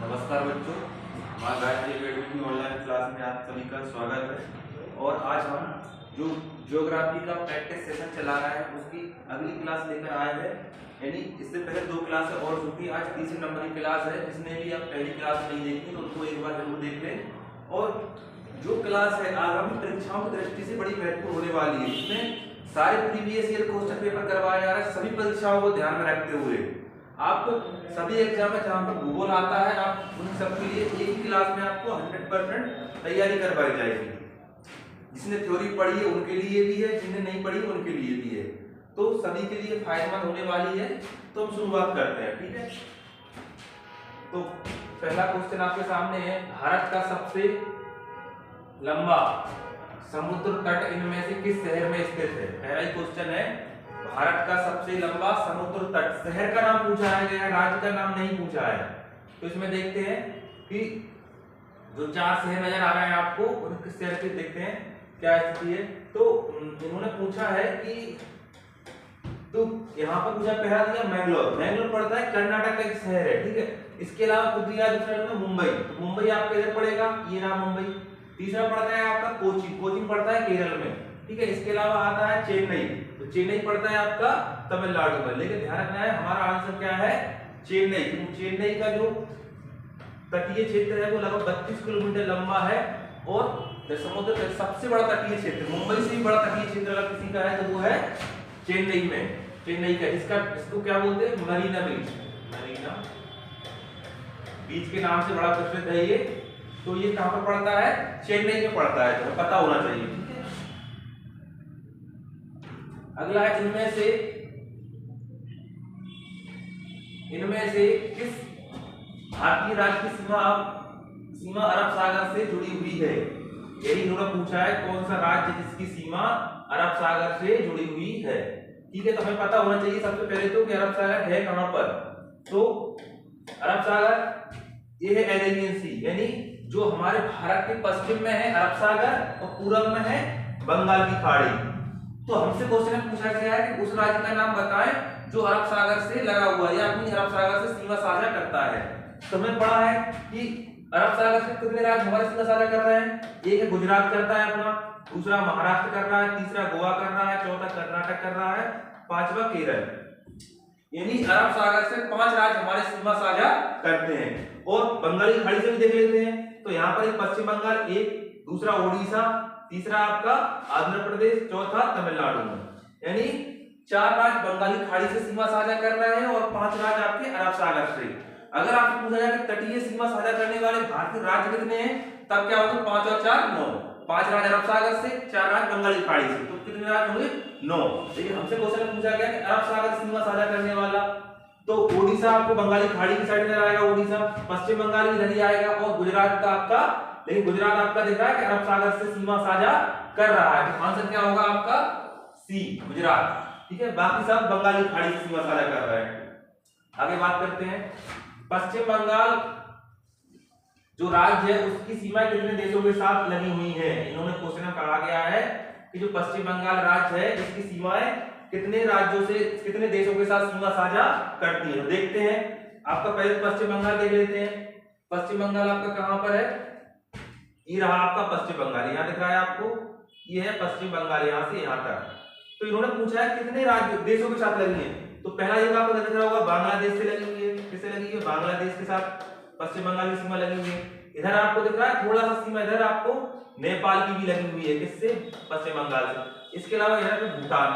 नमस्कार बच्चों, माँ गायत्री अकेडमी की ऑनलाइन क्लास में आप सभी का स्वागत है। और आज हम जो ज्योग्राफी का प्रैक्टिस सेशन चला रहा है उसकी अगली क्लास लेकर आए हैं। यानी इससे पहले 2 क्लासें और चुकी, आज तीसरे नंबर की क्लास है। जिसने भी आप पहली क्लास नहीं देखी तो उनको एक बार जरूर देख लें। और जो क्लास है आगामी परीक्षाओं की दृष्टि से बड़ी महत्वपूर्ण होने वाली है। इसमें सारे प्रीवियस ईयर क्वेश्चन पेपर करवाए जा रहे हैं, सभी परीक्षाओं को ध्यान में रखते हुए। आपको सभी एग्जाम में जहां पर भूगोल आता है, आप उन सब के लिए एक ही क्लास में आपको 100% तैयारी करवाई जाएगी। जिसने थ्योरी पढ़ी है उनके लिए भी है, जिसने नहीं पढ़ी उनके लिए भी है, तो सभी के लिए फायदेमंद होने वाली है। तो हम शुरुआत करते हैं, ठीक है। तो पहला क्वेश्चन आपके सामने है, भारत का सबसे लंबा समुद्र तट इनमें से किस शहर में स्थित है? पहला ही क्वेश्चन है, भारत का सबसे लंबा समुद्र तट। शहर का नाम पूछा गया है, राज्य का नाम नहीं पूछा है। तो इसमें देखते हैं कि जो 4 शहर नजर आ रहे हैं आपको, उनके शहर के देखते हैं क्या स्थिति है। तो इन्होंने पूछा है कि तो यहाँ पर पूछा, पहला दिया मैंगलोर। मैंगलोर पड़ता है कर्नाटक का एक शहर है, ठीक है। इसके अलावा कुछ दिया दूसरा मुंबई। तो मुंबई आपका इधर पड़ेगा, ये रहा मुंबई। तीसरा पड़ता है आपका कोची। कोची पड़ता है केरल में, ठीक है। इसके अलावा आता है चेन्नई। तो चेन्नई पड़ता है आपका तमिलनाडु में। लेकिन ध्यान रखना है हमारा आंसर क्या है, चेन्नई। चेन्नई का जो तटीय क्षेत्र है वो लगभग 32 किलोमीटर लंबा है। और समुद्र का सबसे बड़ा तटीय क्षेत्र, मुंबई से भी बड़ा तटीय क्षेत्र अगर किसी का है तो वो है चेन्नई में। चेन्नई का इसको क्या बोलते हैं, मरीना बीच। मरीना बीच के नाम से बड़ा प्रसिद्ध है ये। तो ये कहां पर पड़ता है, चेन्नई में पड़ता है, तो पता होना चाहिए, ठीक है। अगला है, इनमें से किस भारतीय राज्य की सीमा अरब सागर से जुड़ी हुई है? यही इन्होंने पूछा है, कौन सा राज्य जिसकी सीमा अरब सागर से जुड़ी हुई है, ठीक है। तो हमें पता होना चाहिए सबसे पहले तो कि अरब सागर है कहां पर। तो अरब सागर ये है अरेबियन सी, यानी जो हमारे भारत के पश्चिम में है अरब सागर और पूरब में है बंगाल की खाड़ी। तो हमसे क्वेश्चन में पूछा गया है कि उस राज्य का नाम बताएं जो अरब सागर से लगा हुआ है या अपनी अरब सागर से सीमा साझा करता है। तो हमें पढ़ा है कि अरब सागर से कितने राज्य हमारे सीमा साझा कर रहे हैं। एक है गुजरात करता है अपना, दूसरा महाराष्ट्र कर रहा है, तीसरा गोवा कर रहा है, चौथा कर्नाटक कर रहा है, 5वां केरल। यानी अरब सागर से 5 राज्य हमारे सीमा साझा करते हैं। और बंगाली खाड़ी से भी देख लेते हैं। तो यहाँ पर एक पश्चिम बंगाल, एक दूसरा ओडिशा, तीसरा आपका आंध्र प्रदेश, चौथा तमिलनाडु में। यानी 4 राज्य बंगाली खाड़ी से सीमा साझा कर रहे हैं और 5 राज्य आपके अरब सागर से। अगर आपसे पूछा जाए कि तटीय सीमा साझा करने वाले भारतीय राज्य कितने हैं, तब क्या होगा, 5 और 4 9। 5 राज्य अरब सागर से, 4 राज्य बंगाली खाड़ी से, तो कितने राज्य होंगे, 9। लेकिन हमसे क्वेश्चन पूछा गया कि अरब सागर से सीमा साझा करने वाला, तो ओडिशा आपको बंगाली खाड़ी की साइड में आएगा, ओडिशा। पश्चिम बंगाल इधर ही आएगा और गुजरात का आपका, लेकिन गुजरात आपका दिख रहा है कि अरब सागर से सीमा साझा कर रहा है। तो आंसर क्या होगा आपका, सी, गुजरात, ठीक है। बाकी सब बंगाली खाड़ी से सीमा साझा कर रहे हैं। आगे बात करते हैं, पश्चिम बंगाल जो राज्य है उसकी सीमा कितने देशों के साथ लगी हुई है? इन्होंने क्वेश्चन में कहा गया है कि जो पश्चिम बंगाल राज्य है इसकी सीमाएं कितने राज्यों से, कितने देशों के साथ सीमा साझा करती है। तो देखते हैं, आपका पहले पश्चिम बंगाल देख लेते हैं। पश्चिम बंगाल आपका कहां पर है, ये रहा आपका पश्चिम बंगाल, यहाँ दिख रहा है आपको, ये है पश्चिम बंगाल, यहाँ से यहाँ तक। तो इन्होंने पूछा है कितने राज्य देशों के साथ लगी है। तो पहला एक आपको दिख रहा होगा, बांग्लादेश से लगी हुई है। किससे लगी है, बांग्लादेश के साथ पश्चिम बंगाल की सीमा लगी हुई है। इधर आपको दिख रहा है थोड़ा सा सीमा, इधर आपको नेपाल की भी लगी हुई है, किससे, पश्चिम बंगाल से। इसके अलावा इधर पे भूटान।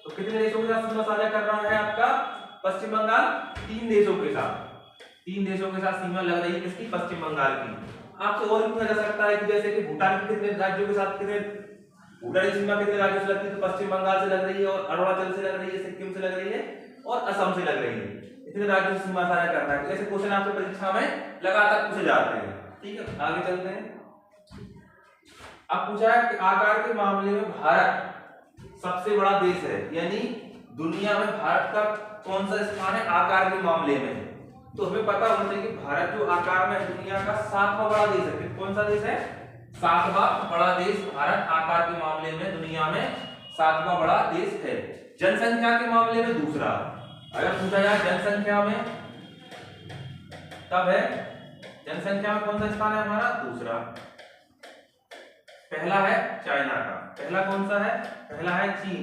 तो कितने देशों के साथ सीमा साझा कर रहा है आपका पश्चिम बंगाल, 3 देशों के साथ। 3 देशों के साथ सीमा लग रही है किसकी, पश्चिम बंगाल की। आपसे और भी पूछा जा सकता है कि जैसे कि भूटान के कितने राज्यों के साथ, कितने भूटान की सीमा कितने राज्यों से लगती है। तो पश्चिम बंगाल से लग रही है और अरुणाचल से लग रही है, सिक्किम से लग रही है और असम से लग रही है। इतने राज्यों से सीमा साझा करना है। ऐसे क्वेश्चन आपसे परीक्षा में लगातार पूछे जाते हैं, ठीक है। आगे चलते हैं। अब पूछा है कि आकार के मामले में भारत सबसे बड़ा देश है, यानी दुनिया में भारत का कौन सा स्थान है आकार के मामले में। तो हमें पता होना चाहिए कि भारत जो आकार में दुनिया का 7वां बड़ा देश है। कौन सा देश है, 7वां बड़ा देश भारत आकार के मामले में दुनिया में 7वां बड़ा देश है। जनसंख्या के मामले में दूसरा। अगर पूछा जाए जनसंख्या में, तब है जनसंख्या में कौन सा स्थान है हमारा? दूसरा। पहला है चाइना का, पहला कौन सा है? पहला है चीन।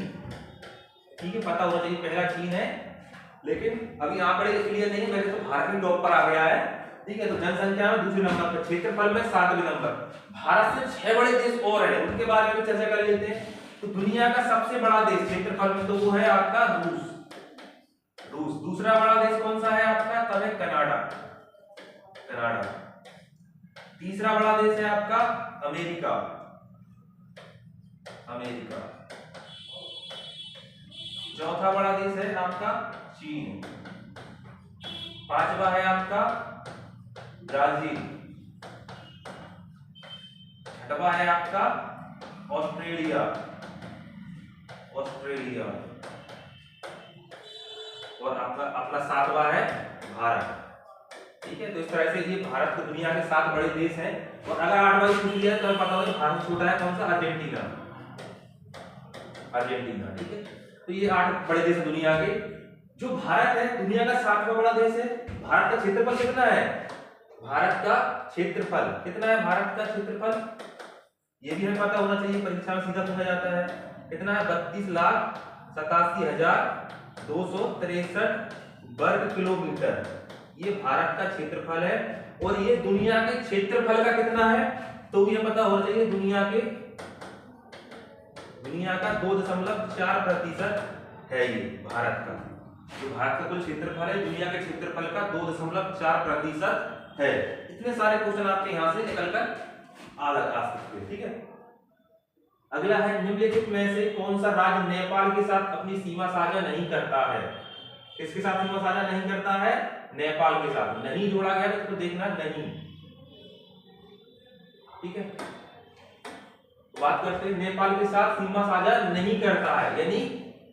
ठीक है, पता होना चाहिए पहला चीन है, लेकिन अभी आंकड़े क्लियर नहीं, वैसे तो भारत ही टॉप पर आ गया है। ठीक है, तो जनसंख्या में दूसरे नंबर पर, क्षेत्रफल में 7वें नंबर। भारत से 6 बड़े देश और हैं, उनके बारे में चर्चा कर लेते हैं। तो दुनिया का सबसे बड़ा देश क्षेत्रफल में तो वो है आपका रूस। दूसरा बड़ा देश कौन सा है आपका? तब है कनाडा। तीसरा बड़ा देश है आपका अमेरिका। चौथा बड़ा देश है आपका चीन। पांचवा है आपका ब्राजील। छठवा है आपका ऑस्ट्रेलिया। और अपना सातवां है भारत। ठीक है, तो इस तरह से ये भारत के दुनिया के 7 बड़े देश हैं। और अगर 8वां पूछ लिया तो पता होगा भारत छोटा है कौन सा? अर्जेंटीना। ठीक है, तो ये 8 बड़े देश दुनिया के। जो भारत है दुनिया का 7वां बड़ा देश है। भारत का क्षेत्रफल कितना है? भारत का क्षेत्रफल कितना है? भारत का क्षेत्रफल ये भी हमें पता होना चाहिए, परीक्षा में सीधा पूछा जाता है। कितना है? 32,87,263 वर्ग किलोमीटर। ये भारत का क्षेत्रफल है। और ये दुनिया के क्षेत्रफल का कितना है? तो ये पता होना चाहिए, दुनिया का 2.4% है ये भारत का। जो भारत का कुल क्षेत्रफल है दुनिया के क्षेत्रफल का 2.4% है। इतने सारे क्वेश्चन आपके यहां से निकल कर आ सकते हैं। ठीक है, अगला है निम्नलिखित में से कौन सा राज्य नेपाल के साथ अपनी सीमा साझा नहीं करता है? किसके साथ सीमा साझा नहीं करता है? नेपाल के साथ। नहीं जोड़ा गया तो देखना नहीं। ठीक है, बात करते हैं नेपाल के साथ सीमा साझा नहीं करता है, यानी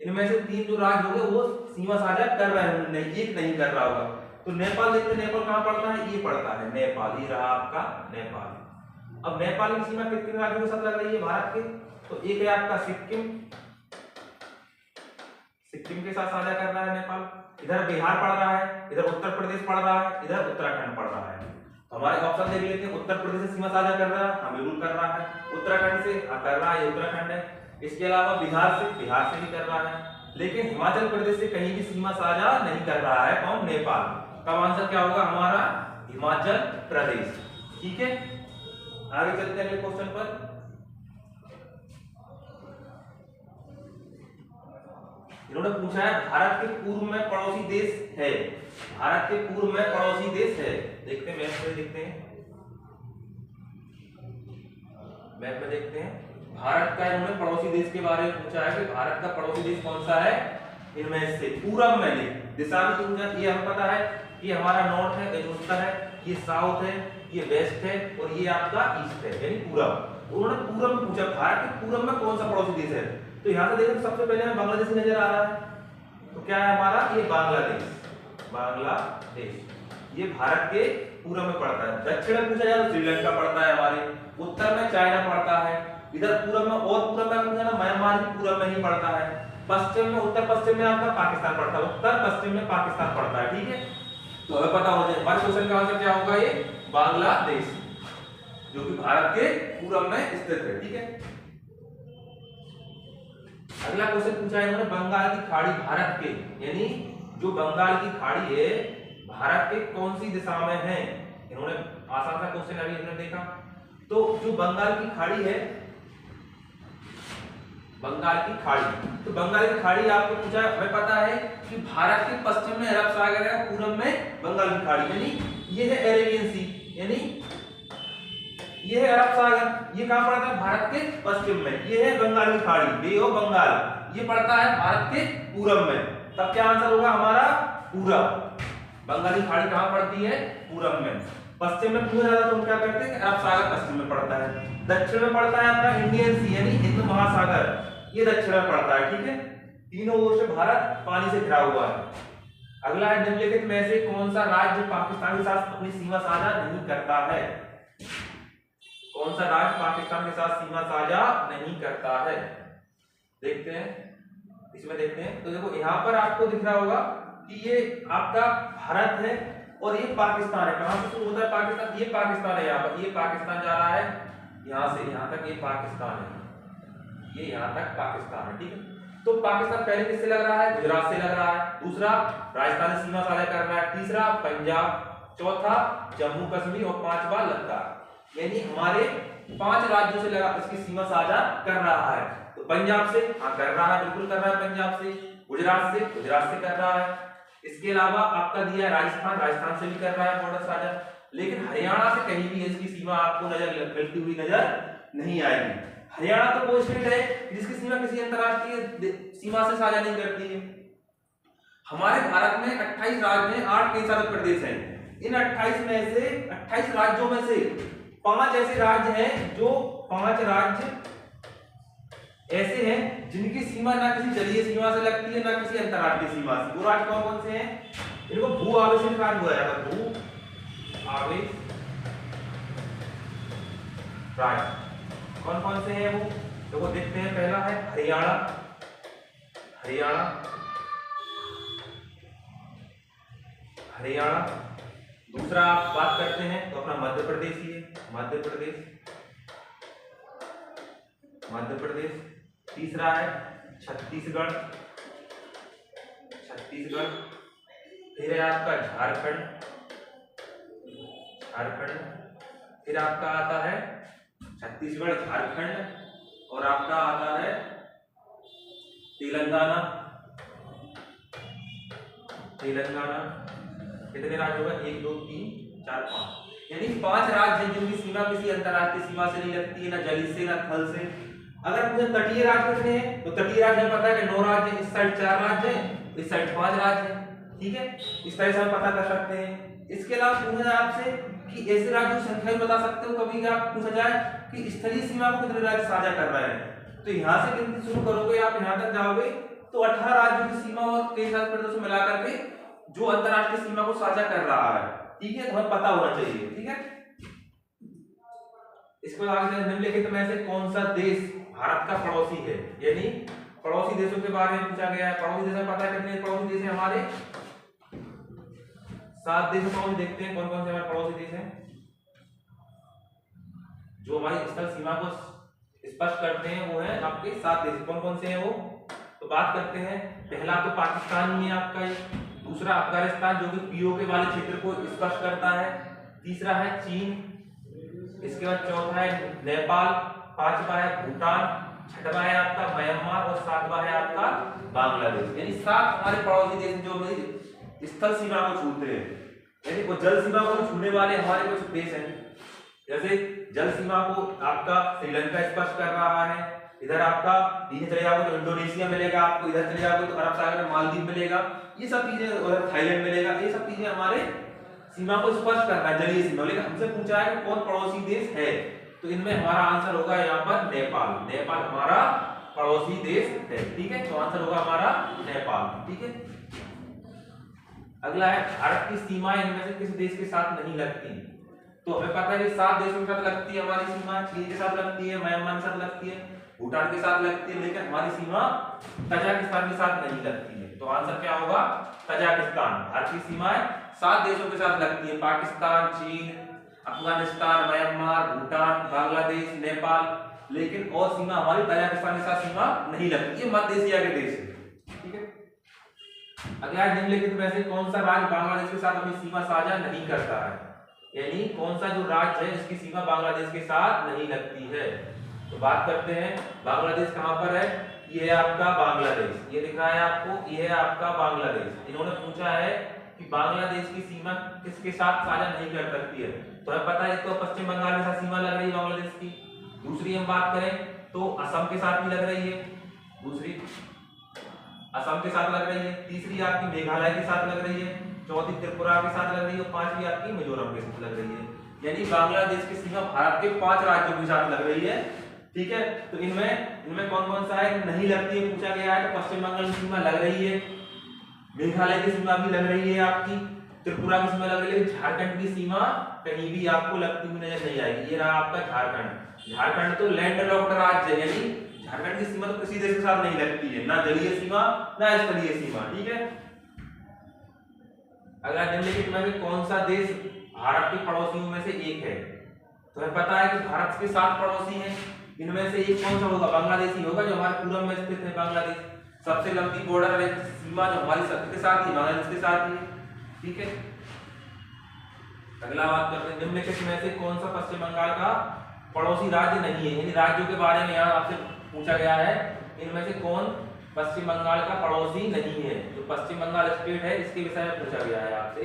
इनमें से 3 जो राज्य होंगे वो सीमा साझा कर रहे हैं, नहीं एक नहीं कर रहा होगा। तो नेपाल देखते, नेपाल कहां पड़ता है? ये पड़ता है नेपाल, ये रहा आपका नेपाल। अब नेपाल की सीमा कितने राज्यों के साथ लग रही है भारत के? तो एक है आपका सिक्किम के साथ साझा कर रहा है नेपाल। इधर बिहार पड़ रहा है, इधर उत्तर प्रदेश पड़ रहा है, इधर उत्तराखंड पड़ रहा है। हमारे ऑप्शन देख लेते हैं। उत्तर प्रदेश से सीमा साझा कर रहा है, हाँ बिल्कुल कर रहा है। उत्तराखंड से हाँ कर रहा है, उत्तराखंड है। इसके अलावा बिहार से भी कर रहा है। लेकिन हिमाचल प्रदेश से कहीं भी सीमा साझा नहीं कर रहा है कौन? नेपाल। का आंसर क्या होगा हमारा? हिमाचल प्रदेश। ठीक है, आगे चलते हैं अगले क्वेश्चन पर। इन्होंने पूछा है भारत के पूर्व में पड़ोसी देश है। भारत के पूर्व में पड़ोसी देश है। देखते हैं मैप में, देखते हैं मैप में, देखते हैं भारत का। इन्होंने पड़ोसी देश के बारे में पूछा है कि भारत का पड़ोसी देश कौन सा है? इनमें से पूरब में दिशा भी पूछा। ये हमें पता है कि हमारा नॉर्थ है, ये उत्तर है, ये साउथ है, ये वेस्ट है और ये आपका ईस्ट है, यानी पूरब। उन्होंने पूरब में पूछा भारत के पूरब में कौन सा पड़ोसी देश है। तो यहां से देखो सबसे पहले हमें बांग्लादेश नजर आ रहा है। तो क्या है हमारा? ये बांग्लादेश। ये भारत के पूरब में पड़ता है। दक्षिण में पूछा जाए तो श्रीलंका पड़ता है हमारे। उत्तर में चाइना पड़ता है। इधर पूरब में और पूरब में पूछा ना, म्यांमार भी पूरब में ही पड़ता है। पश्चिम में, उत्तर पश्चिम में आपका पाकिस्तान पड़ता है। उत्तर पश्चिम में पाकिस्तान पड़ता है। ठीक है, तो हमें पता हो जाए हमारे क्वेश्चन का आंसर क्या होगा? ये बांग्लादेश, जो कि भारत के पूरब में स्थित है। ठीक है, अगला क्वेश्चन पूछा है इन्होंने बंगाल की खाड़ी भारत के, यानी जो बंगाल की खाड़ी है भारत के कौन सी दिशा में है? इन्होंने आसान सा क्वेश्चन अभी इन्होंने देखा। तो जो बंगाल की खाड़ी है, बंगाल की खाड़ी, तो बंगाल की खाड़ी आपको पूछा, हमें पता है कि भारत के पश्चिम में अरब सागर है, पूरब में बंगाल की खाड़ी, यानी ये है अरेबियन सी, यानी ये है अरब सागर। ये कहां पड़ता है? भारत के पश्चिम में। ये है बंगाल की खाड़ी, बे ऑफ बंगाल, ये पड़ता है भारत के पूरब में। तब क्या आंसर होगा हमारा? पूरब। बंगाल की खाड़ी कहां पड़ती है? पूरब में। पश्चिम में पूछा जाता तो हम क्या करते हैं? अरब सागर पश्चिम में पड़ता है। दक्षिण में पड़ता है अपना इंडियन सी, यानी हिंद महासागर, ये दक्षिण में पड़ता है। ठीक है, तीनों ओर से भारत पानी से घिरा हुआ है। अगला है निम्नलिखित में से कौन सा राज्य पाकिस्तान के साथ अपनी सीमा साझा नहीं करता है? कौन सा राज्य पाकिस्तान के साथ सीमा साझा नहीं करता है? देखते हैं, इसमें देखते हैं। तो देखो यहां पर आपको दिख रहा होगा कि ये आपका भारत है और ये पाकिस्तान है। कहां से शुरू होता है पाकिस्तान? ये पाकिस्तान है, यहाँ पर ये पाकिस्तान जा रहा है, यहाँ से यहाँ तक ये पाकिस्तान है, ये यहाँ तक पाकिस्तान है, ठीक है। तो पाकिस्तान पहले किससे लग रहा है? गुजरात से लग रहा है, दूसरा राजस्थान से सीमा साझा कर रहा है, तीसरा पंजाब, चौथा जम्मू कश्मीर और पांचवा लद्दाख। यानी हमारे 5 राज्यों से लगा इसकी सीमा साझा कर रहा है। तो पंजाब से हाँ कर रहा है, बिल्कुल कर रहा है पंजाब से, गुजरात से कर रहा है। इसके अलावा आपका दिया है राजस्थान से भी कर रहा है बॉर्डर साझा। लेकिन हरियाणा से कहीं भी इसकी सीमा आपको मिलती हुई नजर नहीं आएगी। हरियाणा तो वो स्टेट है जिसकी सीमा किसी अंतरराष्ट्रीय सीमा से साझा नहीं करती है। हमारे भारत में 28 राज्य हैं, 8 केंद्र शासित प्रदेश हैं। इन 28 राज्यों में से 5 ऐसे राज्य हैं, जो 5 राज्य ऐसे हैं जिनकी सीमा ना किसी जलीय सीमा से लगती है, ना किसी अंतरराष्ट्रीय सीमा से। वो राज्य कौन कौन से हैं? इनको भू आवेशन राज्य बोला जाता है, भू आवेश राज्य। कौन कौन से हैं वो? तो वो देखते हैं। पहला है हरियाणा। दूसरा आप बात करते हैं तो अपना मध्य प्रदेश। तीसरा है छत्तीसगढ़। फिर है आपका झारखंड। फिर आपका आता है छत्तीसगढ़, झारखंड और आपका आता है तेलंगाना। कितने राज्य होगा? 1 2 3 4 5, यानी 5 राज्य हैं जिनकी सीमा किसी अंतरराष्ट्रीय सीमा से नहीं लगती है, ना जल से ना थल से। अगर मुझे तटीय राज्य कितने हैं तो तटीय राज्य में पता है कि 9 राज्य हैं, इस साइड 4 राज्य हैं, इस साइड 5 राज्य हैं, ठीक है। इस तरह से हम पता कर सकते हैं। इसके अलावा पूछा जाए आपसे कि ऐसे राज्यों की संख्या भी बता सकते हो। कभी आप पूछा जाए कि स्थलीय सीमा को कितने राज्य साझा कर रहे हैं, तो यहाँ से गिनती शुरू करोगे, आप यहाँ तक जाओगे तो 18 राज्यों की सीमा और केंद्र शासित प्रदेशों मिलाकर के जो अंतरराष्ट्रीय सीमा को साझा कर रहा है, ठीक है। तो हमें पता होना चाहिए, ठीक है। इसके बाद आगे निम्नलिखित में से कौन सा देश भारत का पड़ोसी है? यानी पड़ोसी देशों के बारे में पूछा गया है। पड़ोसी देश पता है कितने पड़ोसी देश हैं हमारे? 7 देशों को हम देखते हैं कौन कौन से हमारे पड़ोसी देश हैं जो हमारी स्थल सीमा को स्पष्ट करते हैं। वो है आपके 7 देश। कौन कौन से हैं वो? तो बात करते हैं। पहला तो पाकिस्तान में आपका, दूसरा अफगानिस्तान जो कि पीओके वाले क्षेत्र को स्पष्ट करता है, तीसरा है चीन, इसके बाद चौथा है नेपाल, पांचवा है भूटान, छठवा है आपका म्यांमार और सातवां है आपका बांग्लादेश। यानी 7 हमारे पड़ोसी देश जो स्थल सीमा को छूते हैं, यानी वो जल सीमा को छूने वाले हमारे कुछ देश हैं। जैसे जल सीमा को आपका श्रीलंका स्पष्ट कर रहा है, इधर आपका नीचे चले जाओगे तो इंडोनेशिया मिलेगा आपको, इधर चले जाओगे तो अरब सागर में मालदीव मिलेगा, ये सब चीजें, और थाईलैंड मिलेगा। ये सब चीजें हमारे सीमा को स्पष्ट कर रहा है, जलीय सीमा। लेकिन हमसे पूछा है कि कौन पड़ोसी देश है, तो इनमें हमारा आंसर होगा यहाँ पर नेपाल हमारा पड़ोसी देश है, ठीक है। तो आंसर होगा हमारा नेपाल, ठीक है। अगला है भारत की सीमाएं इनमें से किस देश के साथ नहीं लगती? तो हमें पता है कि 7 देशों के साथ लगती है हमारी सीमा। चीन के साथ लगती है, म्यांमार के साथ लगती है, भूटान के साथ लगती है, लेकिन हमारी सीमा तजाकिस्तान के साथ नहीं लगती है। तो आंसर क्या होगा? तजाकिस्तान। भारत की सीमाएं 7 देशों के साथ लगती है, पाकिस्तान, चीन, अफगानिस्तान, म्यांमार, भूटान, बांग्लादेश, नेपाल, लेकिन और सीमा हमारी तजाकिस्तान के साथ सीमा नहीं लगती है, मध्य एशिया के देश है, ठीक है। अगला निम्नलिखित में से कौन सा राज्य बांग्लादेश के साथ अपनी सीमा साझा नहीं करता है? यानी कौन सा जो राज्य है जिसकी सीमा बांग्लादेश के साथ नहीं लगती है? तो बात करते हैं बांग्लादेश कहां पर है। ये है आपका बांग्लादेश, ये दिख रहा है आपको, ये है आपका बांग्लादेश। इन्होंने पूछा है कि बांग्लादेश की सीमा किसके साथ साझा नहीं कर सकती है। तो हमें पता है तो पश्चिम बंगाल के साथ सीमा लग रही है बांग्लादेश की। दूसरी हम बात करें तो असम के साथ भी लग रही है, दूसरी असम के साथ लग रही है, तीसरी आपकी मेघालय के साथ लग रही है, चौथी त्रिपुरा के साथ लग रही है और पांचवी आपकी मिजोरम के साथ लग रही है। यानी बांग्लादेश की सीमा भारत के 5 राज्यों के साथ लग रही है, ठीक है। तो इनमें कौन कौन सा है नहीं लगती है पूछा गया है। तो पश्चिम बंगाल की सीमा लग रही है, मेघालय की सीमा भी लग रही है आपकी, त्रिपुरा की सीमा लग रही है, झारखंड की सीमा कहीं भी आपको लगती हुई नजर नहीं आएगी। ये रहा आपका झारखंड तो लैंड लॉक्ड राज्य है, यानी झारखंड की सीमा तो किसी देश के साथ नहीं लगती है, ना जलीय सीमा ना स्थलीय सीमा, ठीक है। अगला, निम्नलिखित में से कौन सा देश भारत के पड़ोसियों में से एक है? तो हमें पता है कि भारत के 7 पड़ोसी हैं, इनमें से एक कौन सा होगा? बांग्लादेश ही होगा, जो हमारे पूर्व में स्थित है बांग्लादेश। सबसे लंबी बॉर्डर है, सीमा जो हमारी सबके साथ ही, बांग्लादेश के साथ ही है, ठीक है। अगला बात करते हैं, निम्नलिखित में से कौन सा पश्चिम बंगाल का पड़ोसी राज्य नहीं है? यानी राज्यों के बारे में यहाँ आपसे पूछा गया है, इनमें से कौन पश्चिम बंगाल का पड़ोसी नहीं है? जो पश्चिम बंगाल स्टेट है, इसके विषय में पूछा गया है आपसे।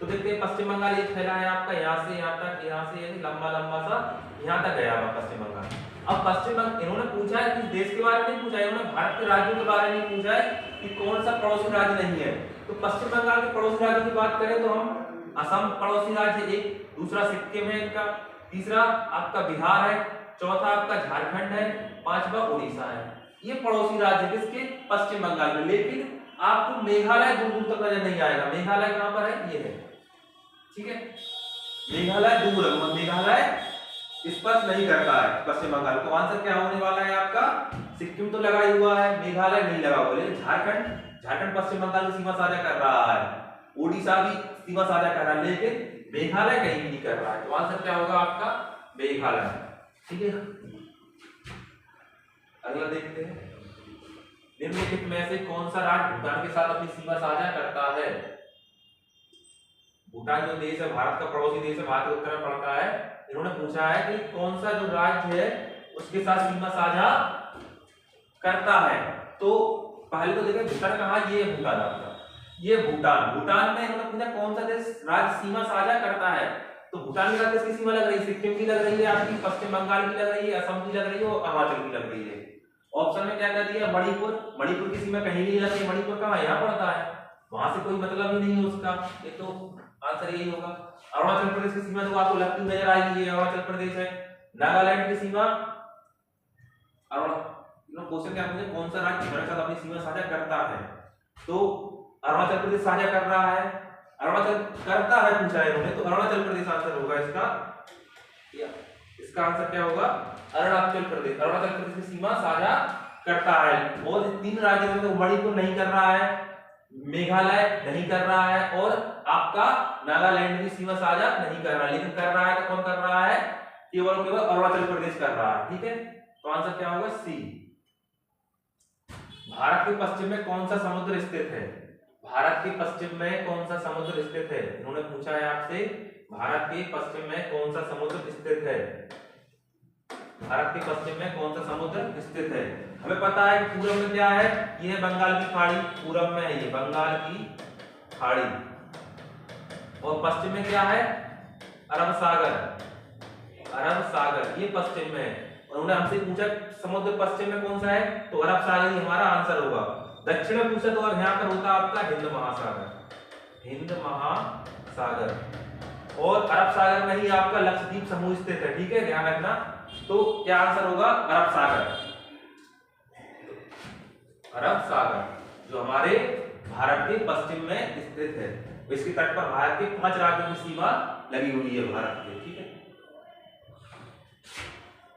तो देखते हैं, पश्चिम बंगाल एक फैला है आपका यहाँ से यहाँ तक, यहाँ से यानी लंबा लंबा सा यहाँ तक गया हुआ पश्चिम बंगाल। अब पश्चिम बंगाल इन्होंने पूछा है कि देश के बारे में नहीं पूछा है, इन्होंने भारत के राज्यों के बारे में पूछा है कि कौन सा पड़ोसी राज्य नहीं है। तो पश्चिम बंगाल के पड़ोसी राज्यों की बात करें तो हम असम पड़ोसी राज्य एक, दूसरा सिक्किम है इनका, तीसरा आपका बिहार है, चौथा आपका झारखंड है, पांचवा उड़ीसा है। ये पड़ोसी राज्य किसके? पश्चिम बंगाल में। लेकिन आपको मेघालय दूर दूर तक नजर नहीं आएगा। मेघालय कहां पर है? ये है, ठीक है। मेघालय दूर है, मेघालय स्पर्श नहीं करता है पश्चिम बंगाल को। आंसर क्या होने वाला है आपका? सिक्किम तो लगा ही हुआ है, मेघालय नहीं लगा हुआ, लेकिन झारखंड पश्चिम बंगाल की सीमा साझा कर रहा है, उड़ीसा भी सीमा साझा कर रहा है, लेकिन मेघालय कहीं भी नहीं कर रहा है। तो आंसर क्या होगा आपका? मेघालय, ठीक है। अगला देखते हैं, निम्नलिखित में से कौन सा राज्य भूटान के साथ अपनी सीमा साझा करता है? भूटान जो देश है, भारत का पड़ोसी देश है, भारत के उत्तर में पड़ता है। इन्होंने पूछा है कि कौन सा जो राज्य है उसके साथ सीमा साझा करता है। तो पहले तो देखिए भूटान कहाँ, ये भूटान आपका, ये भूटान में इन्होंने पूछा कौन सा देश राज्य सीमा साझा करता है। तो भूटान के साथ किसकी सीमा लग रही है? सिक्किम की लग रही है आपकी, पश्चिम बंगाल की लग रही है, असम की लग रही है और अरुणाचल की लग रही है। ऑप्शन में क्या कर दिया? मणिपुर की सीमा कहीं नहीं लग रही। मणिपुर कहाँ? यहाँ पड़ता है, वहां से कोई मतलब ही नहीं है उसका। ये तो आंसर यही होगा। अरुणाचल प्रदेश की सीमा तो आपको लगती नजर आएगी, ये अरुणाचल प्रदेश है। नागालैंड की सीमा, क्वेश्चन क्या पूछे? कौन सा राज्य भारत के साथ अपनी सीमा साझा करता है? तो अरुणाचल प्रदेश साझा कर रहा है, अरुणाचल करता है पूछा है इन्होंने, तो अरुणाचल प्रदेश आंसर होगा इसका आंसर क्या होगा? अरुणाचल प्रदेश की सीमा साझा करता है। और 3 राज्यों में तो मणिपुर नहीं कर रहा है, मेघालय नहीं कर रहा है और आपका नागालैंड की सीमा साझा नहीं कर रहा है। लेकिन कर रहा है तो कौन कर रहा है? केवल अरुणाचल प्रदेश कर रहा है, ठीक है। तो आंसर क्या होगा? सी। भारत के पश्चिम में कौन सा समुद्र स्थित है? भारत के पश्चिम में कौन सा समुद्र स्थित है? इन्होंने पूछा है आपसे, भारत के पश्चिम में कौन सा समुद्र स्थित है? भारत के पश्चिम में कौन सा समुद्र स्थित है? हमें पता है कि पूर्व में क्या है? ये है बंगाल की खाड़ी, पूर्व में है ये बंगाल की खाड़ी, और पश्चिम में क्या है? अरब सागर, ये पश्चिम में है। उन्होंने हमसे पूछा समुद्र पश्चिम में कौन सा है, तो अरब सागर ही हमारा आंसर होगा। दक्षिण में पूछा तो यहाँ पर होता आपका हिंद महासागर, और अरब सागर में ही आपका लक्षद्वीप समूह स्थित है, ठीक है, ध्यान रखना। तो क्या आंसर होगा? अरब सागर जो हमारे भारत के पश्चिम में स्थित है। इसके तट पर भारत के 5 राज्यों की सीमा लगी हुई है भारत के, ठीक है।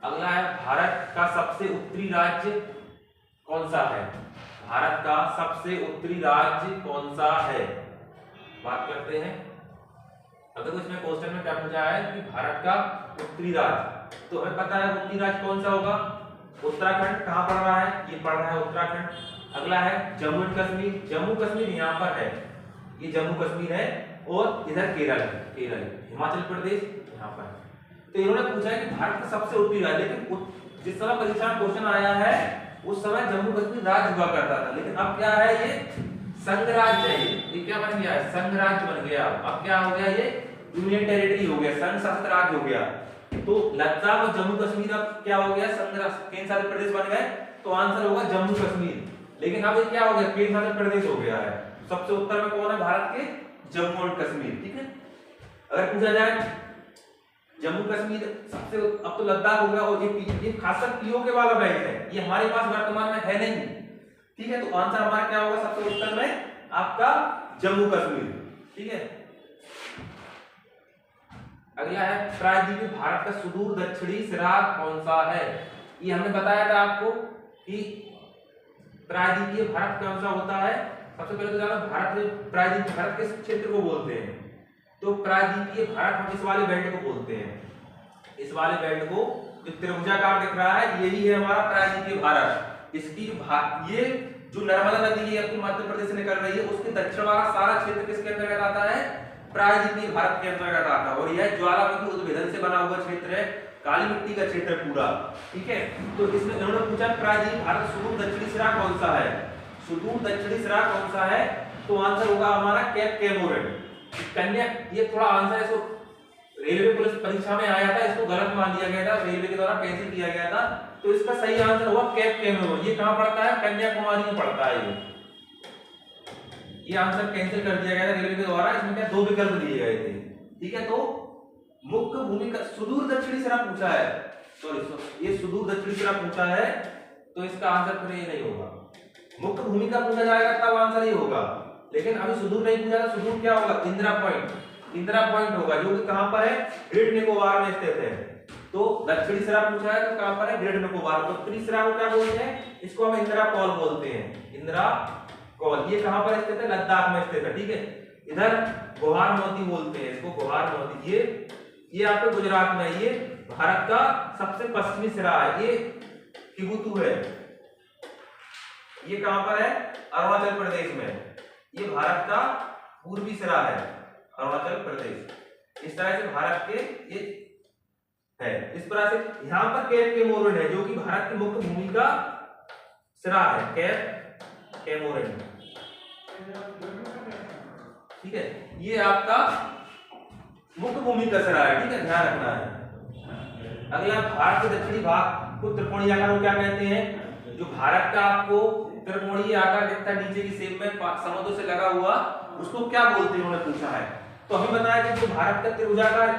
अगला है, भारत का सबसे उत्तरी राज्य कौन सा है? भारत का सबसे उत्तरी राज्य कौन सा है? बात करते हैं। अगर इसमें क्वेश्चन में क्या पूछा है कि भारत का उत्तरी राज्य, तो हमें पता है उत्तरी राज्य कौन सा होगा? उत्तराखंड। कहां पड़ रहा है? ये पड़ रहा है उत्तराखंड। अगला है जम्मू एंड कश्मीर। जम्मू कश्मीर यहाँ पर है, ये जम्मू कश्मीर है, और इधर केरल, हिमाचल प्रदेश यहाँ पर। तो इन्होंने पूछा है कि भारत का सबसे उत्तरी राज्य, लेकिन जिस समय परीक्षा में क्वेश्चन आया है उस समय जम्मू कश्मीर राज्य हुआ करता था, लेकिन अब क्या है? ये संघ राज्य है। ये क्या बन गया है? संघ राज्य बन गया। अब क्या हो गया? ये यूनियन टेरिटरी हो गया, संघ शासित राज्य हो गया। तो लद्दाख और जम्मू कश्मीर अब क्या हो गया? केंद्र शासित प्रदेश बन गए। तो आंसर होगा जम्मू कश्मीर। लेकिन अब ये क्या हो गया? केंद्र शासित प्रदेश हो गया है। सबसे उत्तर में कौन है भारत के? जम्मू और कश्मीर, ठीक है। अगर पूछा जाए जम्मू कश्मीर सबसे, अब तो लद्दाख हो गया, और ये खासकर पीओके वाला बेल्ट है, ये हमारे पास वर्तमान में है नहीं, ठीक है। तो आंसर हमारा क्या होगा सबसे उत्तर में? आपका जम्मू कश्मीर, ठीक है। अगला है, प्रायद्वीपीय भारत का सुदूर दक्षिणी सिरा कौन सा है? ये हमने बताया था आपको कि प्रायद्वीपीय भारत कौन सा होता है? सबसे पहले तो जानो भारत प्रायद्वीपीय भारत किस क्षेत्र को बोलते हैं? तो प्रायद्वीपीय भारत हम इस वाले बेल्ट को बोलते हैं। इस वाले बेल्ट को जो त्रिभुजाकार दिख रहा है यही है हमारा प्रायद्वीपीय भारत। इसकी ये जो नर्मदा नदी अपनी मध्य प्रदेश से निकल रही है उसके दक्षिण वाला सारा क्षेत्र किसके अंतर्गत आता है? प्रायद्वीपीय भारत के अंतर्गत आता है। और यह ज्वालामुखी उद्भेदन से बना हुआ क्षेत्र है, काली मिट्टी का क्षेत्र पूरा, ठीक है। तो इसमें इन्होंने पूछा प्रायद्वीपीय भारत सुदूर दक्षिणी सिरा कौन सा है? सुदूर दक्षिणी सिरा कौन सा है? तो आंसर होगा हमारा कैप कैमोरिन। कन्या, ये थोड़ा आंसर इसको रेलवे पुलिस परीक्षा में आया था, इसको गलत मान दिया गया था, रेलवे के द्वारा कैंसिल किया गया था। तो इसका सही आंसर होगा कैप कैमोरिन। ये कहां पड़ता है? कन्याकुमारी में पड़ता है। ये आंसर कैंसिल कर दिया गया था रेलवे के द्वारा। इसमें क्या दो विकल्प दिए गए थे, ठीक है। तो मुख्य भूमि का सुदूर दक्षिणी सिरा पूछा है, सॉरी ये सुदूर दक्षिणी सिरा पूछा है, तो इसका आंसर फिर ये नहीं होगा। मुख्य भूमि का पूछा जाएगा तब आंसर ये होगा, लेकिन अभी सुदूर नहीं पूछा था। सुदूर क्या होगा? इंदिरा पॉइंट, इंदिरा पॉइंट होगा जो कि कहां पर है? ग्रेट निकोबार में स्थित है। तो दक्षिणी सिरा पूछा है तो कहां पर है? ग्रेट निकोबार। तो उत्तरी सिरा को क्या बोलते हैं? इसको हम इंदिरा कॉल बोलते हैं, इंदिरा कॉल। ये कहां पर स्थित है? लद्दाख में स्थित है, ठीक है। इधर गोहार मोती बोलते हैं इसको, गोहार मोती। ये आपके गुजरात में, ये भारत का सबसे पश्चिमी सिरा है, ये किबुतु है। ये कहां पर है? अरुणाचल प्रदेश में। ये भारत का पूर्वी सिरा है, अरुणाचल प्रदेश। इस तरह से भारत के ये है। इस तरह से यहां पर कैप कैमोरिन है जो कि भारत की मुख्य भूमि का सिरा है, कैप कैमोरिन, ठीक है। ये आपका मुख्य भूमि का सिरा है, ठीक है, ध्यान रखना है। अगला भारत के दक्षिणी भाग को त्रिकोणीय आकार को क्या कहते हैं? जो भारत का आपको त्रिकोणीय आकार दिखता है नीचे की शेप में समुद्र से लगा हुआ, उसको क्या बोलते हैं उन्होंने पूछा है। तो हमें बताया कि जो भारत का त्रिभुजाकार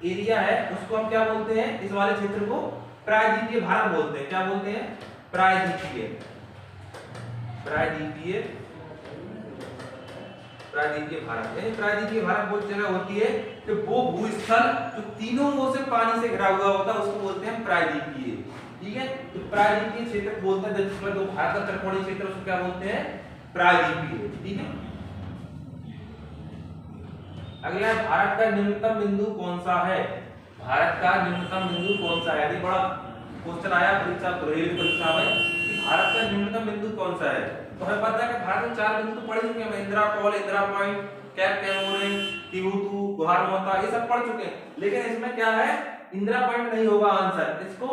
एरिया है उसको हम क्या बोलते हैं? इस वाले क्षेत्र को प्रायद्वीपीय भारत बोलते हैं। क्या बोलते हैं? प्रायद्वीपीय, प्रायद्वीपीय, प्रायद्वीपीय भारत। यानी प्रायद्वीपीय भारत वो जगह होती है कि वो भूस्थल जो तीनों ओर से पानी से घिरा हुआ होता है उसको बोलते हैं प्रायद्वीपीय, ठीक है। तो प्रायद्वीपीय क्षेत्र बोलते हैं जो भारत का त्रिकोणीय क्षेत्र उसको क्या बोलते हैं? प्रायद्वीपीय, ठीक है। अगला है भारत का न्यूनतम बिंदु कौन सा है? भारत का न्यूनतम बिंदु कौन सा है? ये बड़ा क्वेश्चन आया परीक्षा, रेलवे परीक्षा में कि भारत का न्यूनतम बिंदु कौन सा है। तो हमें पता है कि भारत में 4 बिंदु तो पढ़ चुके हैं, Indira col, Indira point, cape Comorin, Kibithu, Guhar Moti, ये सब पढ़ चुके हैं। लेकिन इसमें क्या है? इंदिरा पॉइंट नहीं होगा आंसर। इसको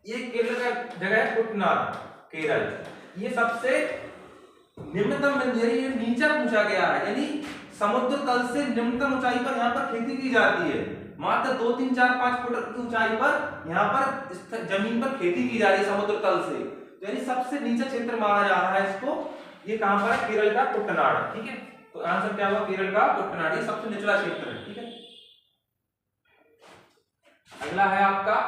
ये केरल का जगह है कुटनाड, केरल। ये सबसे निम्नतम बिंदु, ये नीचा पूछा गया है, यानी समुद्र तल से निम्नतम ऊंचाई पर यहाँ पर खेती की जाती है। मात्र 2, 3, 4, 5 फुट की ऊंचाई पर यहाँ पर जमीन पर खेती की जा रही है समुद्र तल से, यानी सबसे नीचा क्षेत्र माना जा रहा है इसको। ये कहां पर है? केरल का कुटनाड, ठीक है। तो आंसर क्या होगा? केरल का कुटनाड, ये सबसे निचला क्षेत्र है, ठीक है। अगला है आपका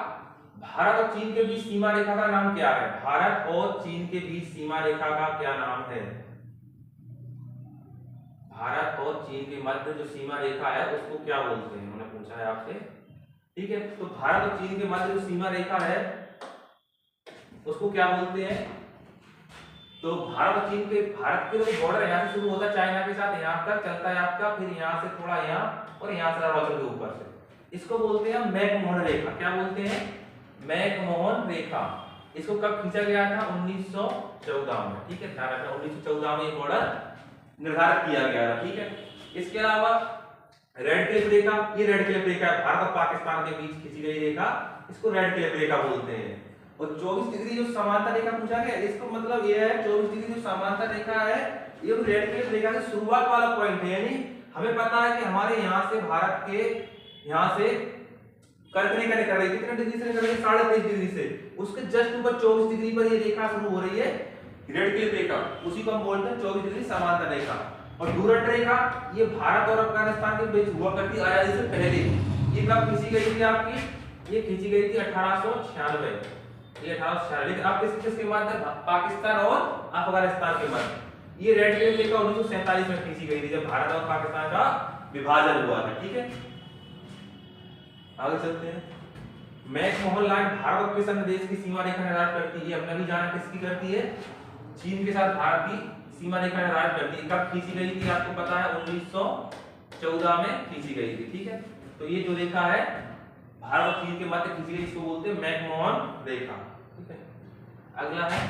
भारत और चीन के बीच सीमा रेखा का नाम क्या है? भारत और चीन के बीच सीमा रेखा का क्या नाम है? भारत और चीन के मध्य जो सीमा रेखा है उसको क्या बोलते हैं? उन्होंने पूछा है आपसे, ठीक है। तो भारत और चीन के मध्य जो सीमा रेखा है उसको क्या बोलते हैं? तो भारत और चीन के, भारत के जो बॉर्डर यहाँ से शुरू होता है चाइना के साथ, यहाँ तक चलता है आपका, फिर यहाँ से थोड़ा यहाँ और यहाँ से अरुणाचल के ऊपर से, इसको बोलते हैं मैकमोहन रेखा। क्या बोलते हैं? मैकमोहन रेखा। इसको कब खींचा गया था? 1914 में, ठीक है, ध्यान रखना 1914 में ये बॉर्डर निर्धारित किया गया था, ठीक है। इसके अलावा रेड क्लिफ रेखा, ये रेड क्लिफ रेखा भारत और पाकिस्तान के बीच खींची गई रेखा, इसको रेड क्लिफ रेखा बोलते हैं। और 24 डिग्री जो समांतर रेखा पूछा गया, इसको मतलब ये है 24 डिग्री जो समांतर रेखा है ये रेड क्लिफ रेखा की शुरुआत वाला पॉइंट है। यानी हमें पता है कि हमारे यहाँ से भारत के यहाँ से कर्क रेखा निकल रही है, कितने डिग्री से निकल रही है? 23.5 डिग्री से। उसके जस्ट ऊपर 24 डिग्री पर ये रेखा शुरू हो रही है, रेड क्लिफ रेखा, उसी को हम बोलते हैं 24 डिग्री समांतर रेखा। और डूरंट रेखा ये भारत और अफगानिस्तान के बीच हुआ करती आजादी से पहले। ये कब खींची गई थी आपकी? ये खींची गई थी 1896, ये 1896। लेकिन अब किसके मध्य? पाकिस्तान और अफगानिस्तान के मध्य। ये रेड क्लिफ रेखा 1947 में खींची गई थी जब भारत और पाकिस्तान का विभाजन हुआ था, ठीक है। आगे चलते हैं। मैकमोहन लाइन भारत और किस अन्य देश की सीमा रेखा निर्धारित करती है? हमने भी जाना किसकी करती है? चीन के साथ भारत की सीमा रेखा ने राज कर दी। कब खींची गई थी आपको पता है, 1914 में खींची गई थी। ठीक है, तो ये जो रेखा है भारत और चीन के मध्य खींची गई, इसको बोलते हैं मैकमोहन रेखा। ठीक है, अगला है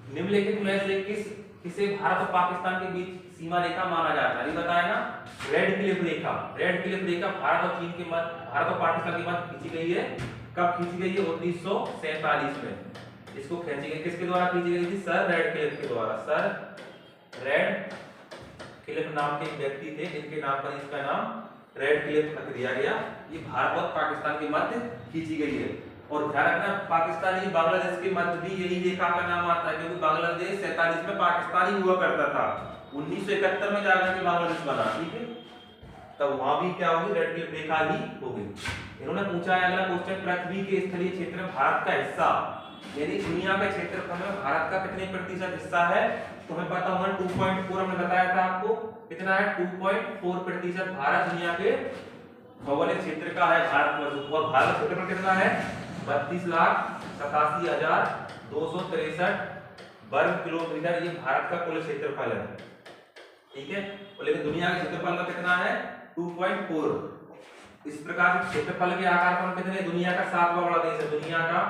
निम्नलिखित में से किसे भारत और पाकिस्तान के बीच सीमा रेखा माना जाता है? ये बताया ना, रेड क्लिफ रेखा। रेड क्लिफ रेखा भारत और चीन के मध्य, भारत और पाकिस्तान के मध्य खींची गई है। कब खींची गई है? 1947 में इसको खींची गई। किसके द्वारा खींची गई थी? सर रेड क्लिफ के द्वारा। सर रेड क्लिफ नाम के एक व्यक्ति थे, जिनके नाम पर इसका नाम रेड क्लिफ रख दिया गया। ये भारत और पाकिस्तान के मध्य खींची गई है। और ध्यान रखना, पाकिस्तान ही बांग्लादेश के मध्य भी यही रेखा का नाम आता है, क्योंकि बांग्लादेश 47 में पाकिस्तानी हुआ करता था, 1971 में जाकर के बांग्लादेश बना। ठीक है, तब वहां भी क्या होगी? रेड क्लिफ रेखा ही होगी। इन्होंने पूछा है अगला क्वेश्चन, पृथ्वी के स्थलीय क्षेत्र में भारत का हिस्सा, यानी दुनिया के क्षेत्रफल में भारत का कितने प्रतिशत हिस्सा है? तो हमें पता होगा 2.4, हमने बताया था आपको कितना है, 2.4% भारत दुनिया के भौगोलिक क्षेत्र का है भारतवर्ष। और भारत क्षेत्रफल कितना है? 32,87,263 वर्ग किलोमीटर, ये भारत का कुल क्षेत्रफल है। ठीक है, लेकिन दुनिया के क्षेत्रफल का कितना है? 2.4। इस प्रकार से क्षेत्रफल के आकार पर कितने? दुनिया का 7वां बड़ा देश है, दुनिया का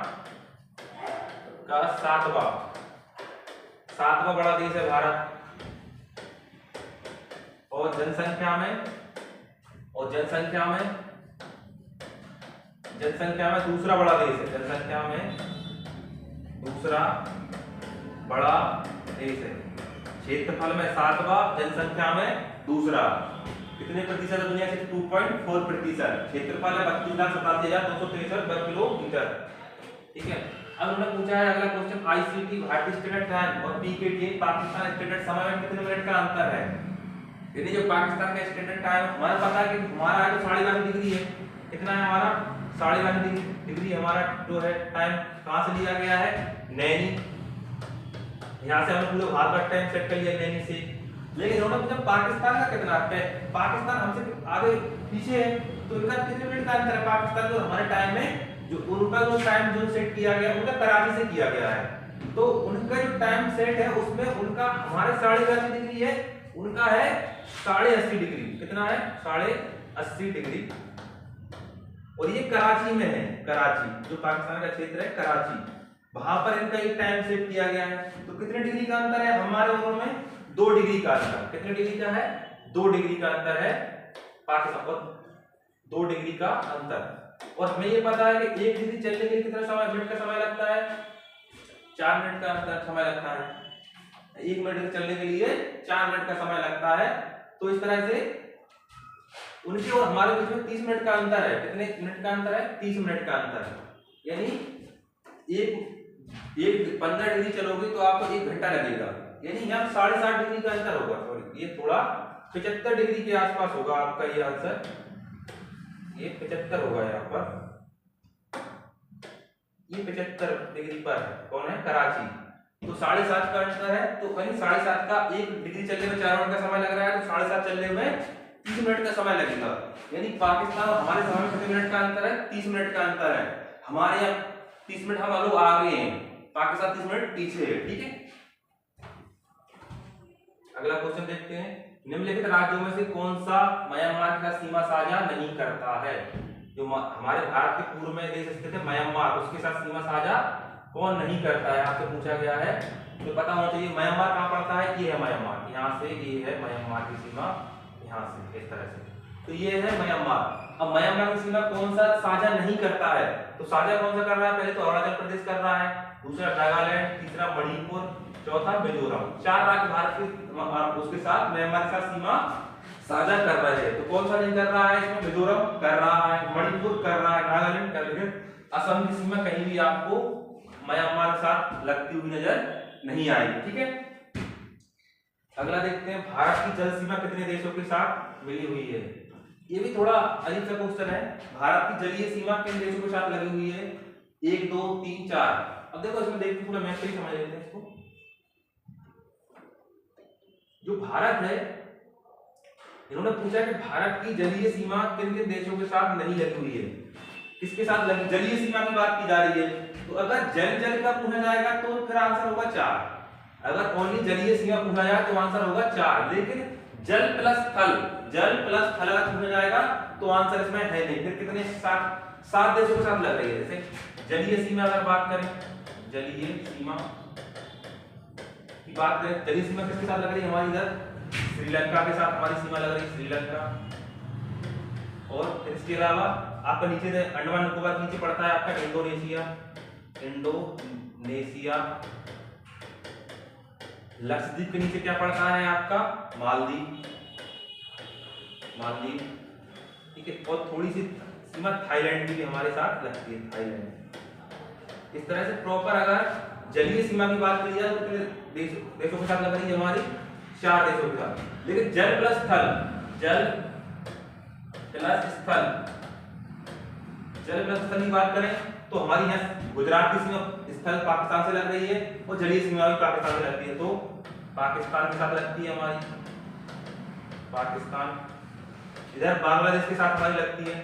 7वां बड़ा देश है भारत। और जनसंख्या में दूसरा बड़ा देश है, जनसंख्या में दूसरा बड़ा देश है। क्षेत्रफल में 7वां, जनसंख्या में दूसरा। कितने प्रतिशत है दुनिया से? 2.4%। क्षेत्रफल है 32,87,263 वर्ग किलोमीटर। ठीक है, अब उन्होंने पूछा है अगला क्वेश्चन, आईसीटी भारतीय स्टैंडर्ड टाइम और पीकेटी पाकिस्तान स्टैंडर्ड समय में कितने मिनट का अंतर है? यानी जो पाकिस्तान का स्टैंडर्ड टाइम हमारा पता है कि हमारा है 12.5 डिग्री है। कितना है हमारा? 12.5 डिग्री हमारा जो है टाइम कहां से लिया गया है? नैनी। यहां से हमने पूरे भारत का टाइम सेट कर लिया नैनी से। लेकिन उन्होंने पूछा पाकिस्तान का कितना है? पाकिस्तान हमसे आगे पीछे है, तो इनका कितने मिनट का अंतर है? पाकिस्तान और हमारे टाइम में जो उनका जो टाइम जो सेट किया गया उनका कराची से किया गया है, तो उनका जो टाइम सेट है उसमें उनका हमारे 82.5 डिग्री है, उनका है 80.5 डिग्री। कितना है? 80.5 डिग्री। और ये कराची में है, कराची जो पाकिस्तान का क्षेत्र है कराची, वहां पर इनका एक टाइम सेट किया गया है। तो कितने डिग्री का अंतर है? हमारे दोनों में 2 डिग्री का अंतर। कितने डिग्री का है? 2 डिग्री का अंतर है पाकिस्तान और 2 डिग्री का अंतर। और हमें ये पता है कि 1 डिग्री चलने के लिए कितना समय, मिनट का समय लगता है? 4 मिनट का अंतर समय लगता है। 1 मिनट चलने के लिए 4 मिनट का समय लगता है। तो इस तरह से उनके और हमारे बीच में 30 मिनट का अंतर है। कितने मिनट का अंतर है? 30 मिनट का अंतर है। यानी एक 15 डिग्री चलोगे तो आपको 1 घंटा लगेगा, यानी यहाँ 7.5 डिग्री का अंतर होगा। सॉरी, ये थोड़ा 75 डिग्री के आसपास होगा आपका ये आंसर, ये 75 होगा यहाँ पर, ये 75 डिग्री पर है। कौन है? कराची। तो 7.5 का अंतर है, तो कहीं 7.5 का 1 डिग्री चलने में 4 मिनट का समय लग रहा है, तो 7.5 चलने में 30 मिनट का समय लगेगा। यानी पाकिस्तान और हमारे समय में कितने मिनट का अंतर है? 30 मिनट का अंतर है। हमारे यहाँ 30 मिनट हम लोग आगे हैं, पाकिस्तान 30 मिनट पीछे है। ठीक है, अगला क्वेश्चन देखते हैं, निम्नलिखित राज्यों में से कौन सा म्यांमार के साथ सीमा साझा नहीं करता है? जो हमारे भारत के पूर्व में देश स्थित है म्यांमार, उसके साथ सीमा साझा कौन नहीं करता है? आपसे पूछा गया है, तो पता होना चाहिए। म्यांमार कहाँ पड़ता है? ये है म्यांमार, यहाँ से ये है म्यांमार की सीमा, यहाँ से इस तरह से, तो ये है म्यांमार। अब म्यांमार की सीमा कौन सा साझा नहीं करता है? तो साझा कौन सा कर रहा है? पहले तो अरुणाचल प्रदेश कर रहा है, दूसरा नागालैंड, तीसरा मणिपुर, चौथा मिजोरम। 4 राज्य भारत के उसके साथ म्यांमार के साथ सीमा साझा कर रहे हैं। तो कौन सा नहीं कर रहा है इसमें? मिजोरम कर रहा है, मणिपुर कर रहा है, नागालैंड कर रहा है। असम की सीमा कहीं भी आपको म्यांमार के साथ लगती हुई नजर नहीं आएगी। ठीक है, अगला देखते हैं, भारत की जल सीमा कितने देशों के साथ मिली हुई है? ये भी थोड़ा अजीब सा क्वेश्चन है। भारत की जलीय सीमा किन देशों के साथ लगी हुई है? 1 2 3 4। अब देखो इसमें देखते पूरा मैप से समझ लेते हैं इसको। जो भारत है, इन्होंने पूछा कि भारत की जलीय सीमा किन किन देशों के साथ नहीं लगी हुई है? किसके साथ लगी? जलीय सीमा की बात की जा रही है, तो अगर जल का पूछा जाएगा तो फिर आंसर होगा 4। अगर ओनली जलीय सीमा पूछा जाए तो आंसर होगा 4, लेकिन जल प्लस थल अगर पूछा जाएगा तो आंसर इसमें है नहीं। फिर कितने 7 देशों के साथ लग रही है। जैसे जलीय सीमा अगर बात करें, जलीय सीमा की बात करें, जलीय सीमा किसके साथ लग रही है हमारी? इधर श्रीलंका के साथ हमारी सीमा लग रही है, श्रीलंका। और फिर इसके अलावा आपका नीचे अंडमान निकोबार नीचे पड़ता है आपका इंडोनेशिया, लक्षद्वीप के नीचे क्या पड़ता है आपका? मालदीव, ठीक है। और थोड़ी सी सीमा थाईलैंड की भी हमारे साथ लगती है, थाईलैंड। इस तरह से प्रॉपर अगर जलीय सीमा की बात करी जाए तो कितने देशों के साथ लग रही है हमारी? 4 देशों के साथ। लेकिन जल प्लस स्थल की बात करें तो हमारी यहाँ गुजरात की सीमा स्थल पाकिस्तान से लग रही है और जलीय सीमा भी पाकिस्तान से लगती है, तो पाकिस्तान के साथ लगती है हमारी, पाकिस्तान। इधर बांग्लादेश के साथ हमारी लगती है,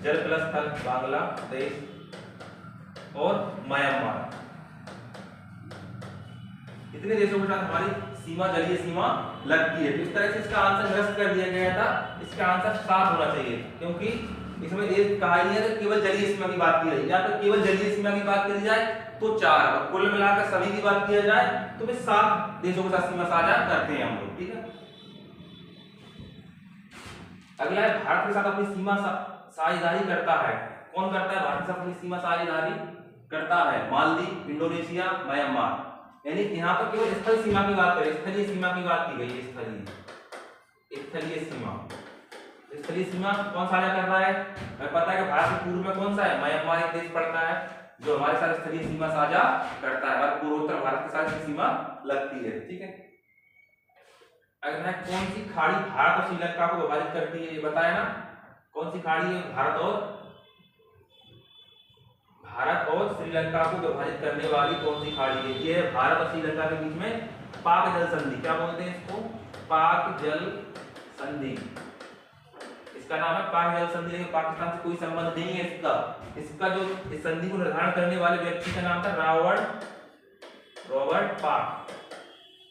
जल प्लस स्थल बांग्लादेश और म्यांमार। इतने देशों के साथ हमारी सीमा, जलीय सीमा लगती है। इस तरह से इसका आंसर निरस्त कर दिया गया था। इसका आंसर 7 होना चाहिए, क्योंकि इसमें एक कहा नहीं है कि केवल जलीय सीमा की बात की रही, या तो केवल जलीय सीमा की बात करी जाए तो 4, और कुल मिलाकर सभी की बात किया जाए तो फिर 7 देशों के साथ सीमा साझा करते हैं हम लोग, ठीक है। अगला है भारत के साथ अपनी सीमा साझेदारी करता है। कौन करता है भारत के साथ अपनी सीमा साझेदारी करता है? Maldives, Indonesia, Myanmar. यानी यहाँ पर केवल स्थल सीमा की बात करें, स्थलीय सीमा की बात की गई है। स्थलीय सीमा कौन साझा कर रहा है? हमें पता है कि भारत के पूर्व में कौन सा है? म्यांमार एक देश पड़ता है जो हमारे साथ स्थलीय सीमा साझा करता है, और पूर्वोत्तर भारत के साथ सीमा लगती है, ठीक है। अगला है कौन सी खाड़ी भारत और श्रीलंका को विभाजित करती है? ये बताया ना, कौन सी खाड़ी है भारत और श्रीलंका को विभाजित करने वाली कौन सी खाड़ी है? ये है भारत और श्रीलंका के बीच में पाक जल संधि। क्या बोलते हैं इसको? पाक जल संधि। इसका नाम है पाक जल संधि, लेकिन पाकिस्तान से कोई संबंध नहीं है इसका जो इस संधि को निर्धारण करने वाले व्यक्ति का नाम था रॉबर्ट पाक।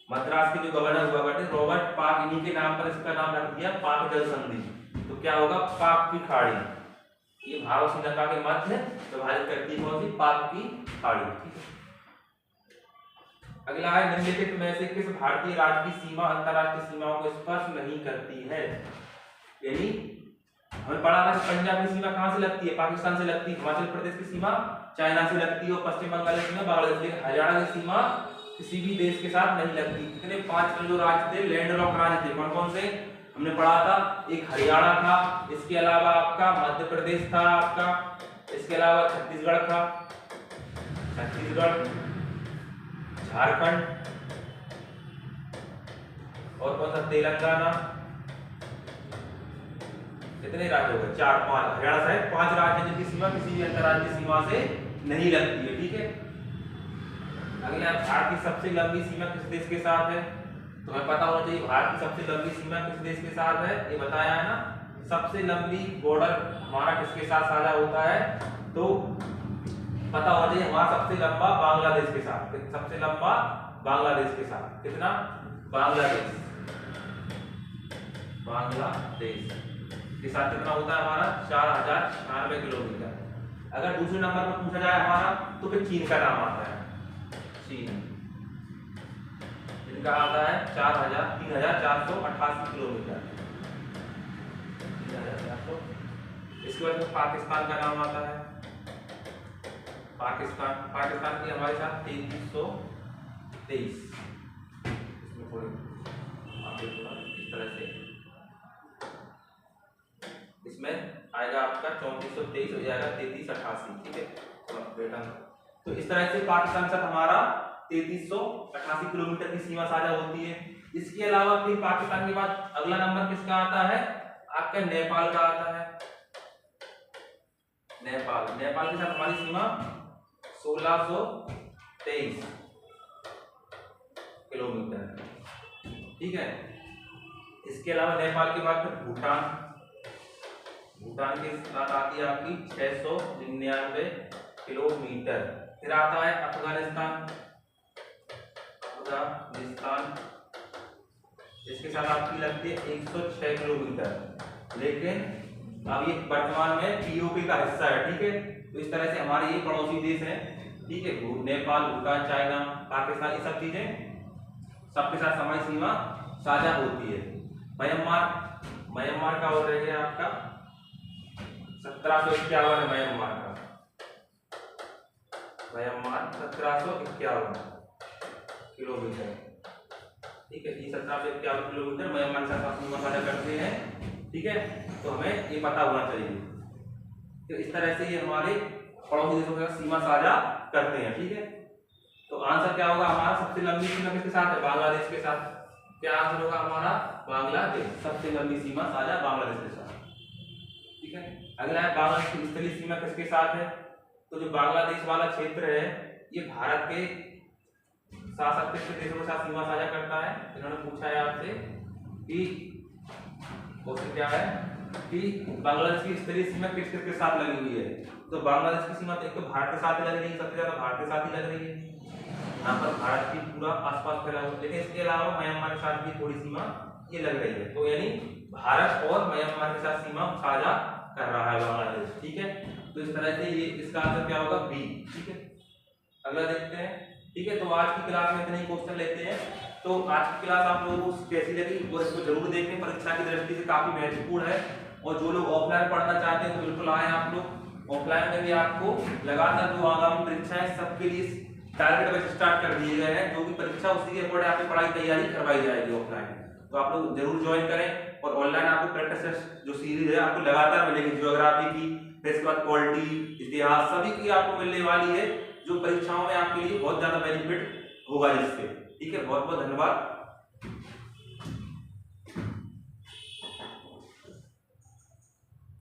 मद्रास के जो गवर्नर हुआ करते रॉबर्ट पाक, इन्हीं के नाम पर इसका नाम रख दिया पाक जल संधि। तो क्या होगा? पाक की खाड़ी। ये भारत और श्रीलंका के मध्य विभाजित करती है कौन सी? पाक की खाड़ी, ठीक है। अगला है निम्नलिखित में से किस भारतीय राज्य की सीमा अंतरराष्ट्रीय सीमाओं को स्पर्श नहीं करती है? यानी हमें पढ़ा था कि पंजाब की सीमा कहां से लगती है? पाकिस्तान से लगती है। हिमाचल प्रदेश की सीमा चाइना से लगती है और पश्चिम बंगाल की सीमा बांग्लादेश। लेकिन हरियाणा की सीमा किसी भी देश के साथ नहीं लगती। कितने 5 जो राज्य थे लैंडलॉक राज्य थे, कौन कौन से हमने पढ़ा था? एक हरियाणा था, इसके अलावा आपका मध्य प्रदेश था आपका, इसके अलावा छत्तीसगढ़ था, झारखंड और कौन सा? तेलंगाना। कितने राज्य हो गए? 4, 5। हरियाणा सहित 5 राज्य हैं जिनकी सीमा किसी भी अंतरराष्ट्रीय सीमा से नहीं लगती है, ठीक है। अगला भारत की सबसे लंबी सीमा किस देश के साथ है? तो हमें पता होना चाहिए भारत की सबसे लंबी सीमा किस देश के साथ है, ये बताया है ना। सबसे लंबी बॉर्डर हमारा किसके साथ साझा होता है? तो पता होना चाहिए हमारा सबसे लंबा बांग्लादेश के साथ। सबसे लंबा बांग्लादेश के साथ। कितना? बांग्लादेश के साथ कितना होता है हमारा? 4096 किलोमीटर। अगर दूसरे नंबर पर पूछा जाए हमारा तो फिर चीन का नाम आता है। चीन इनका आता है 3488 किलोमीटर। इसके बाद पाकिस्तान का नाम आता है। पाकिस्तान की हमारे साथ 3323। इसमें थोड़ी इस तरह से इसमें आएगा आपका 3423 हो जाएगा 3388, ठीक है बेटा। तो इस तरह से पाकिस्तान के साथ हमारा 3388 किलोमीटर की सीमा साझा होती है। इसके अलावा फिर पाकिस्तान के बाद अगला नंबर किसका आता है? आपका नेपाल का आता है। नेपाल के साथ हमारी सीमा 1623 किलोमीटर, ठीक है। इसके अलावा नेपाल के बाद फिर भूटान के साथ आती है आपकी 699 किलोमीटर। फिर आता है अफगानिस्तान अफगानिस्तान, इसके साथ आपकी लगती है 106 किलोमीटर, लेकिन अब ये वर्तमान में पीओके का हिस्सा है, ठीक है। तो इस तरह से हमारे ये पड़ोसी देश हैं, ठीक है, नेपाल, भूटान, चाइना, पाकिस्तान, ये सब चीजें सबके साथ समय सीमा साझा होती है। म्यांमार का हो रह गया आपका 1751 है म्यांमार का, म्यांमार 1751 किलोमीटर, ठीक है। ये 1751 किलोमीटर म्यांमार के साथ सीमा साझा करते हैं, ठीक है। तो हमें ये पता होना चाहिए। तो इस तरह से ये हमारे पड़ोसी देशों के साथ सीमा साझा करते हैं, ठीक है। तो आंसर क्या होगा हमारा? सबसे लंबी सीमा किसके साथ है? बांग्लादेश के साथ। क्या आंसर होगा हमारा? बांग्लादेश, सबसे लंबी सीमा साझा बांग्लादेश के साथ, ठीक है। अगला है बांग्लादेश की स्थलीय सीमा किसके साथ है? तो जो बांग्लादेश वाला क्षेत्र है ये भारत के साथ कितने देशों के साथ सीमा साझा करता है? इन्होंने पूछा है आपसे कि क्वेश्चन क्या है कि बांग्लादेश की स्थलीय सीमा किस किस के साथ लगी हुई है? तो बांग्लादेश की सीमा तो एक तो भारत के साथ ही लग रही है, सबसे ज्यादा भारत के साथ ही लग रही है, यहाँ पर भारत की पूरा आसपास फैला हुआ है, लेकिन इसके अलावा म्यांमार के साथ भी थोड़ी सीमा ये लग रही है। तो यानी भारत और म्यांमार के साथ सीमा साझा कर रहा है बांग्लादेश, ठीक है। तो इस तरह से ये इसका आंसर क्या होगा? बी, ठीक है। अगला देखते हैं, ठीक है। तो आज की क्लास में इतने ही क्वेश्चन लेते हैं। तो आज की क्लास आप लोगों को कैसी लगी और इसको जरूर देखें, परीक्षा की दृष्टि से काफी महत्वपूर्ण है। और जो लोग ऑफलाइन पढ़ना चाहते हैं तो बिल्कुल आए आप लोग। ऑफलाइन में भी आपको लगातार जो आगामी परीक्षा है सबके लिए टारगेट बैच स्टार्ट कर दिए गए हैं, जो भी परीक्षा उसी के अकॉर्डिंग आपकी पढ़ाई तैयारी करवाई जाएगी ऑफलाइन। तो आप लोग जरूर ज्वाइन करें। और ऑनलाइन आपको प्रैक्टिस जो सीरीज है आपको लगातार मिलेगी, ज्योग्राफी की, फिर इसके बाद पॉलिटी, इतिहास, सभी की आपको मिलने वाली है, जो परीक्षाओं में आपके लिए बहुत ज्यादा बेनिफिट होगा जिससे, ठीक है। बहुत बहुत धन्यवाद।